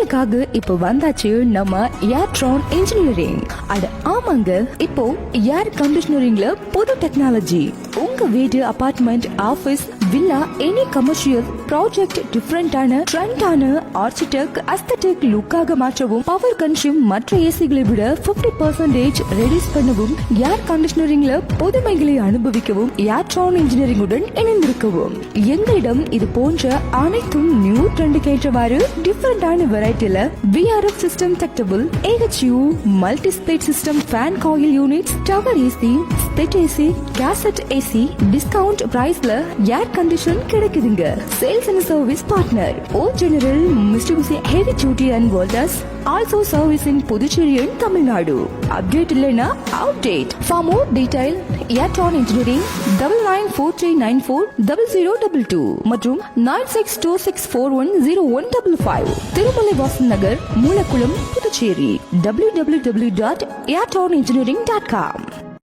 உங்களுக்காக இப்ப வந்தாச்சு நம்ம ஏர்ட்ரான் இன்ஜினியரிங். அட ஆமாங்க, இப்போ ஏர் கண்டிஷனரிங்ல புது டெக்னாலஜி. உங்க வீடு, apartment, office, villa, any commercial project டிஃபரெண்டான ட்ரெண்டான ஆர்ச்சிடெக்ட் அஸ்தெட்டிக் லுக்காக மாற்றவும், பவர் கன்சியூம் மற்ற ஏசிகளை விட 50% ரெடியூஸ் பண்ணவும், ஏர் கண்டிஷனரிங்ல புதுமைகளை அனுபவிக்கவும் ஏர்ட்ரான் இன்ஜினியரிங்குடன் இணைந்திருக்கவும். எங்களிடம் இது போன்ற அனைத்தும் நியூ ட்ரெண்டுக்கு ஏற்றவாறு டிஃபரெண்டான வெரைட்டில VRF system ductable, AHU, multi split system, fan coil units, tower AC, split AC, cassette AC discount பிரைஸ்ல ஏர் கண்டிஷன் கிடைக்குதுங்க. Sales and service partner O General, mister heavy duty and Voltas, also service in Puducherry and Tamil Nadu. Update இல்லைனா update. For more detail Airtron engineering 9943940022 மற்றும் 9626410155. திருமலை வாசன் நகர், Moolakulam, Puducherry. www.airtronengineering.com.